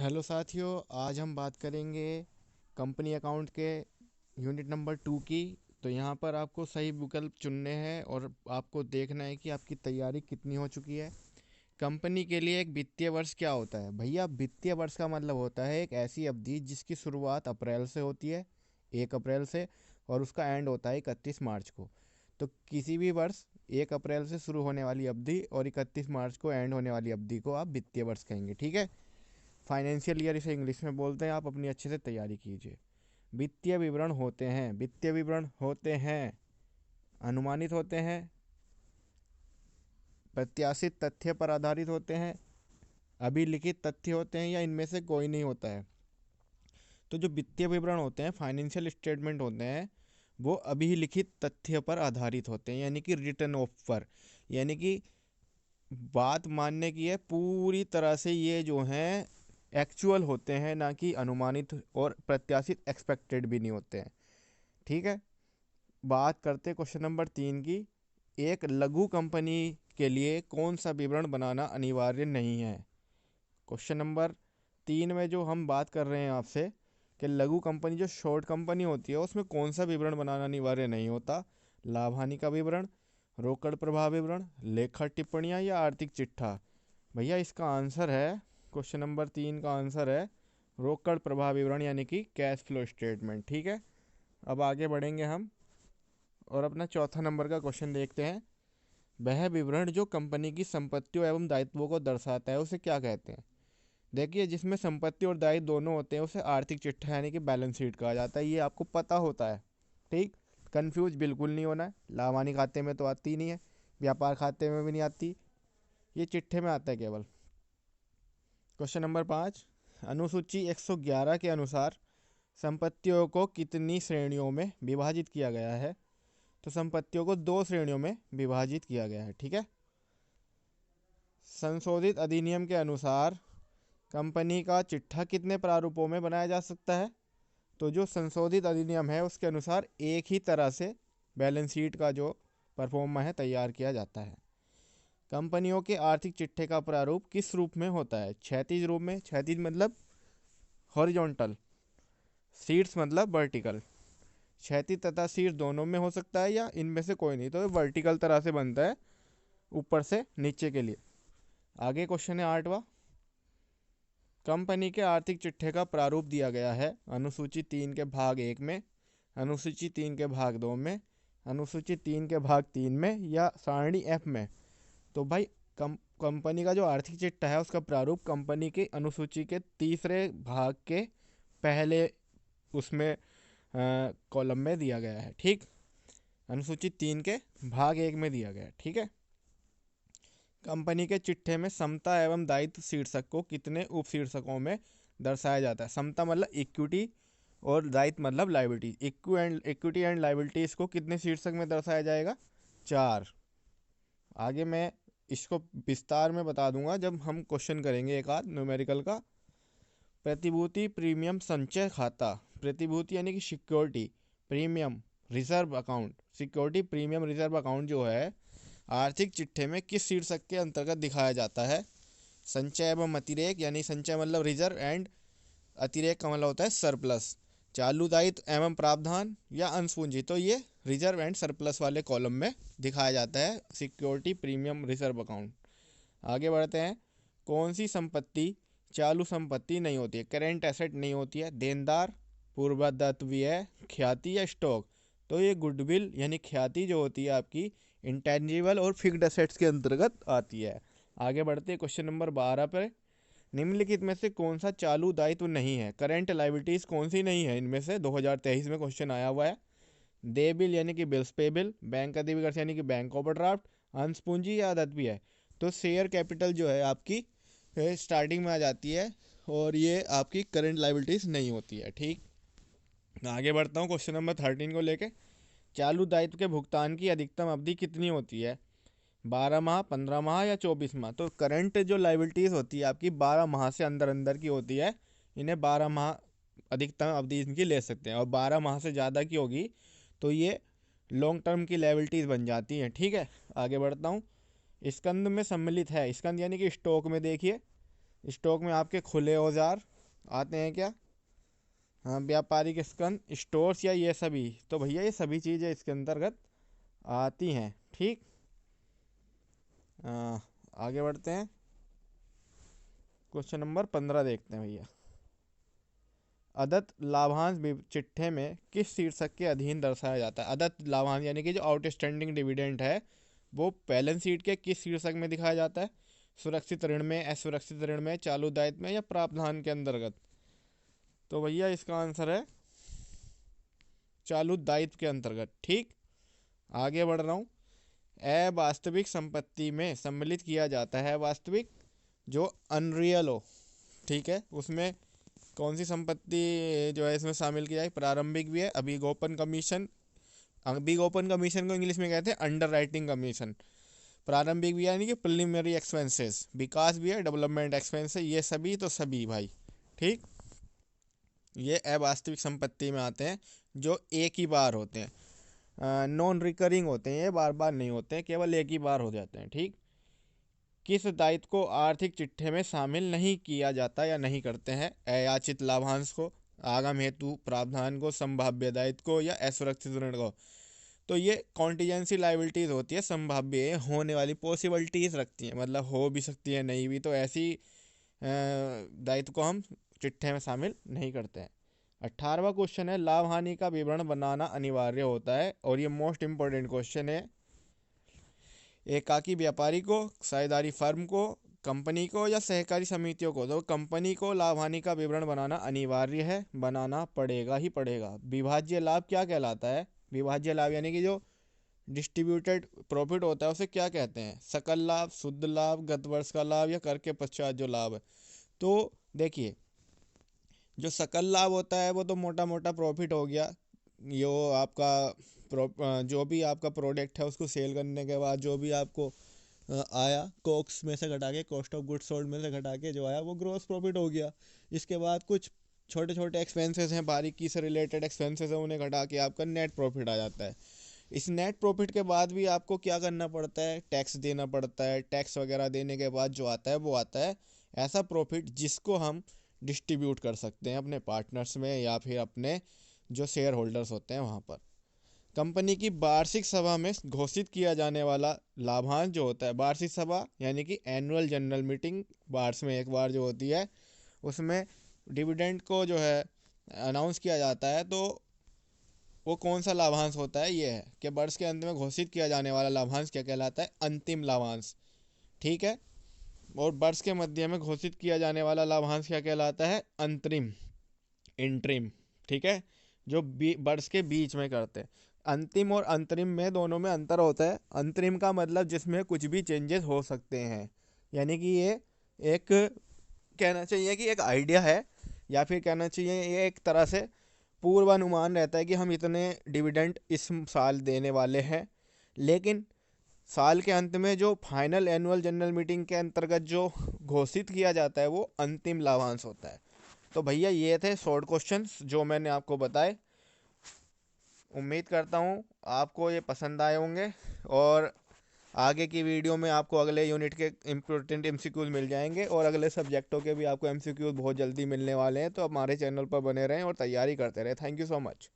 Hello साथियों, आज हम बात करेंगे कंपनी अकाउंट के यूनिट नंबर 2 की। तो यहाँ पर आपको सही विकल्प चुनने हैं और आपको देखना है कि आपकी तैयारी कितनी हो चुकी है। कंपनी के लिए एक वित्तीय वर्ष क्या होता है भैया? वित्तीय वर्ष का मतलब होता है एक ऐसी अवधि जिसकी शुरुआत अप्रैल से होती है, 1 अप्रैल से, और उसका एंड होता है 31 मार्च को। तो किसी भी वर्ष 1 अप्रैल से शुरू होने वाली अवधि और 31 मार्च को एंड होने वाली अवधि को आप वित्तीय वर्ष कहेंगे, ठीक है। फाइनेंशियल ईयर इसे इंग्लिश में बोलते हैं। आप अपनी अच्छे से तैयारी कीजिए। वित्तीय विवरण होते हैं, अनुमानित होते हैं, प्रत्याशित तथ्य पर आधारित होते हैं, अभिलिखित तथ्य होते हैं, या इनमें से कोई नहीं होता है। तो जो वित्तीय विवरण होते हैं, फाइनेंशियल स्टेटमेंट होते हैं, वो अभिलिखित तथ्य पर आधारित होते हैं, यानी कि रिटन ऑफ पर। यानी कि बात मानने की है पूरी तरह से, ये जो हैं एक्चुअल होते हैं, ना कि अनुमानित और प्रत्याशित एक्सपेक्टेड भी नहीं होते हैं, ठीक है। बात करते क्वेश्चन नंबर 3 की। एक लघु कंपनी के लिए कौन सा विवरण बनाना अनिवार्य नहीं है? क्वेश्चन नंबर 3 में जो हम बात कर रहे हैं आपसे कि लघु कंपनी जो शॉर्ट कंपनी होती है उसमें कौन सा विवरण बनाना अनिवार्य नहीं होता। लाभ हानि का विवरण, रोकड़ प्रवाह विवरण, लेखा टिप्पणियाँ, या आर्थिक चिट्ठा? भैया इसका आंसर है, क्वेश्चन नंबर 3 का आंसर है रोकड़ प्रवाह विवरण, यानी कि कैश फ्लो स्टेटमेंट, ठीक है। अब आगे बढ़ेंगे हम और अपना चौथा नंबर का क्वेश्चन देखते हैं। वह विवरण जो कंपनी की संपत्तियों एवं दायित्वों को दर्शाता है उसे क्या कहते हैं? देखिए, जिसमें संपत्ति और दायित्व दोनों होते हैं उसे आर्थिक चिट्ठा यानी कि बैलेंस शीट कहा जाता है। ये आपको पता होता है, ठीक। कंफ्यूज बिल्कुल नहीं होना है। लाभ हानि खाते में तो आती ही नहीं है, व्यापार खाते में भी नहीं आती, ये चिट्ठे में आता है केवल। क्वेश्चन नंबर 5, अनुसूची 111 के अनुसार संपत्तियों को कितनी श्रेणियों में विभाजित किया गया है? तो संपत्तियों को 2 श्रेणियों में विभाजित किया गया है, ठीक है। संशोधित अधिनियम के अनुसार कंपनी का चिट्ठा कितने प्रारूपों में बनाया जा सकता है? तो जो संशोधित अधिनियम है उसके अनुसार एक ही तरह से बैलेंस शीट का जो परफॉर्मा है तैयार किया जाता है। कंपनियों के आर्थिक चिट्ठे का प्रारूप किस रूप में होता है? क्षैतिज रूप में। क्षैतिज मतलब हॉरिजॉन्टल, शीट्स मतलब वर्टिकल। क्षैतिज तथा शीर्ष दोनों में हो सकता है या इनमें से कोई नहीं, तो वर्टिकल तरह से बनता है, ऊपर से नीचे के लिए। आगे क्वेश्चन है 8वां। कंपनी के आर्थिक चिट्ठे का प्रारूप दिया गया है अनुसूची 3 के भाग 1 में, अनुसूची 3 के भाग 2 में, अनुसूची 3 के भाग 3 में, या सारणी एफ में। तो भाई कंपनी का जो आर्थिक चिट्ठा है उसका प्रारूप कंपनी के अनुसूची के तीसरे भाग के पहले उसमें कॉलम में दिया गया है, ठीक। अनुसूची 3 के भाग 1 में दिया गया है, ठीक है। कंपनी के चिट्ठे में समता एवं दायित्व शीर्षक को कितने उप शीर्षकों में दर्शाया जाता है? समता मतलब इक्विटी और दायित्व मतलब लाइबिलिटी। इक्विटी एंड लाइबिलिटीज को कितने शीर्षक में दर्शाया जाएगा? 4। आगे मैं इसको विस्तार में बता दूंगा जब हम क्वेश्चन करेंगे एक आध न्यूमेरिकल का। प्रतिभूति प्रीमियम संचय खाता। प्रतिभूति यानी कि security, premium reserve account. Security premium reserve account जो है आर्थिक चिट्ठे में किस शीर्षक के अंतर्गत दिखाया जाता है? संचय एवं अतिरेक, यानी संचय मतलब रिजर्व एंड अतिरेक का मतलब होता है सरप्लस। चालू दायित्व एवं प्रावधान या अंश पूंजी, तो ये रिजर्व एंड सरप्लस वाले कॉलम में दिखाया जाता है सिक्योरिटी प्रीमियम रिजर्व अकाउंट। आगे बढ़ते हैं। कौन सी संपत्ति चालू संपत्ति नहीं होती है, करेंट एसेट नहीं होती है? देनदार, पूर्वदत्त व्यय, ख्याति या स्टॉक? तो ये गुडविल यानी ख्याति जो होती है आपकी इंटेंजिबल और फिक्स्ड एसेट्स के अंतर्गत आती है। आगे बढ़ते हैं क्वेश्चन नंबर 12 पर। निम्नलिखित में से कौन सा चालू दायित्व नहीं है? करंट लाइबिलिटीज कौन सी नहीं है इनमें से? 2023 में क्वेश्चन आया हुआ है। दे बिल यानी कि बिल्स पे बिल, बैंक अधिविकर्ष यानी कि बैंक ओवरड्राफ्ट, अंश पूंजी या आदत भी है? तो शेयर कैपिटल जो है आपकी स्टार्टिंग में आ जाती है और ये आपकी करंट लाइबिलिटीज नहीं होती है, ठीक। आगे बढ़ता हूँ क्वेश्चन नंबर 13 को लेके। चालू दायित्व के भुगतान की अधिकतम अवधि कितनी होती है? 12 माह, 15 माह या 24 माह? तो करंट जो लाइबिलिटीज होती है आपकी 12 माह से अंदर अंदर की होती है। इन्हें 12 माह अधिकतम अवधि इनकी ले सकते हैं, और 12 माह से ज़्यादा की होगी तो ये लॉन्ग टर्म की लाइबिलिटीज बन जाती हैं, ठीक है। आगे बढ़ता हूँ। स्कंद में सम्मिलित है, स्कंद यानी कि स्टॉक में देखिए, स्टॉक में आपके खुले औजार, आते हैं क्या? हाँ, व्यापारिक स्कंद, स्टोर्स या ये सभी। तो भैया ये सभी चीज़ें इसके अंतर्गत आती हैं। ठीक। आगे बढ़ते हैं, क्वेश्चन नंबर 15 देखते हैं भैया। अदत्त लाभांश चिट्ठे में किस शीर्षक के अधीन दर्शाया जाता है? अदत्त लाभांश यानी कि जो आउटस्टैंडिंग डिविडेंड है वो बैलेंस शीट के किस शीर्षक में दिखाया जाता है? सुरक्षित ऋण में, असुरक्षित ऋण में, चालू दायित्व में या प्रावधान के अंतर्गत? तो भैया इसका आंसर है चालू दायित्व के अंतर्गत। ठीक। आगे बढ़ रहा हूँ। अवास्तविक संपत्ति में सम्मिलित किया जाता है वास्तविक जो अनरियल हो। ठीक है, उसमें कौन सी संपत्ति जो है इसमें शामिल की जाए? प्रारंभिक भी है, अभिगोपन कमीशन। अभिगोपन कमीशन को इंग्लिश में कहते हैं अंडर राइटिंग कमीशन। प्रारंभिक भी है यानी कि प्रिलिमिनरी एक्सपेंसेस। विकास भी है, डेवलपमेंट एक्सपेंसेस। ये सभी तो सभी भाई। ठीक। ये अवास्तविक संपत्ति में आते हैं जो एक ही बार होते हैं, नॉन रिकरिंग होते हैं, ये बार बार नहीं होते हैं, केवल एक ही बार हो जाते हैं। ठीक। किस दायित्व को आर्थिक चिट्ठे में शामिल नहीं किया जाता या नहीं करते हैं? अयाचित लाभांश को, आगम हेतु प्रावधान को, संभाव्य दायित्व को या असुरक्षित ऋण को? तो ये कॉन्टीजेंसी लाइबिलिटीज होती है, संभाव्य होने वाली पॉसिबिलिटीज रखती हैं, मतलब हो भी सकती है नहीं भी। तो ऐसी दायित्व को हम चिट्ठे में शामिल नहीं करते हैं। 18वां क्वेश्चन है, लाभ हानि का विवरण बनाना अनिवार्य होता है, और ये मोस्ट इंपॉर्टेंट क्वेश्चन है। एकाकी व्यापारी को, साझेदारी फर्म को, कंपनी को या सहकारी समितियों को? तो कंपनी को लाभ हानि का विवरण बनाना अनिवार्य है, बनाना पड़ेगा ही पड़ेगा। विभाज्य लाभ क्या कहलाता है? विभाज्य लाभ यानी कि जो डिस्ट्रीब्यूटेड प्रॉफिट होता है उसे क्या कहते हैं? सकल लाभ, शुद्ध लाभ, गत वर्ष का लाभ या कर के पश्चात जो लाभ है? तो देखिए, जो सकल लाभ होता है वो तो मोटा मोटा प्रॉफिट हो गया। यो आपका जो भी आपका प्रोडक्ट है उसको सेल करने के बाद जो भी आपको आया, कॉक्स में से घटा के, कॉस्ट ऑफ गुड्स सोल्ड में से घटा के जो आया वो ग्रॉस प्रॉफिट हो गया। इसके बाद कुछ छोटे छोटे एक्सपेंसेस हैं, बारीकी से रिलेटेड एक्सपेंसेस हैं, उन्हें घटा के आपका नेट प्रॉफिट आ जाता है। इस नेट प्रॉफिट के बाद भी आपको क्या करना पड़ता है? टैक्स देना पड़ता है। टैक्स वगैरह देने के बाद जो आता है वो आता है ऐसा प्रॉफिट जिसको हम डिस्ट्रीब्यूट कर सकते हैं अपने पार्टनर्स में या फिर अपने जो शेयर होल्डर्स होते हैं वहाँ पर। कंपनी की वार्षिक सभा में घोषित किया जाने वाला लाभांश जो होता है, वार्षिक सभा यानी कि एनुअल जनरल मीटिंग, वर्ष में एक बार जो होती है, उसमें डिविडेंड को जो है अनाउंस किया जाता है। तो वो कौन सा लाभांश होता है? ये है कि वर्ष के अंत में घोषित किया जाने वाला लाभांश क्या कहलाता है? अंतिम लाभांश। ठीक है। और वर्ष के मध्य में घोषित किया जाने वाला लाभांश क्या कहलाता है? अंतरिम, इंटरिम। ठीक है, जो वर्ष के बीच में करते हैं। अंतिम और अंतरिम में दोनों में अंतर होता है। अंतरिम का मतलब जिसमें कुछ भी चेंजेस हो सकते हैं, यानी कि ये एक कहना चाहिए कि एक आइडिया है, या फिर कहना चाहिए ये एक तरह से पूर्वानुमान रहता है कि हम इतने डिविडेंड इस साल देने वाले हैं। लेकिन साल के अंत में जो फाइनल एनुअल जनरल मीटिंग के अंतर्गत जो घोषित किया जाता है वो अंतिम लाभांश होता है। तो भैया ये थे शॉर्ट क्वेश्चंस जो मैंने आपको बताए। उम्मीद करता हूँ आपको ये पसंद आए होंगे, और आगे की वीडियो में आपको अगले यूनिट के इम्पोर्टेंट एमसीक्यूज मिल जाएंगे, और अगले सब्जेक्टों के भी आपको एमसीक्यूज बहुत जल्दी मिलने वाले हैं। तो हमारे चैनल पर बने रहें और तैयारी करते रहें। Thank you so much.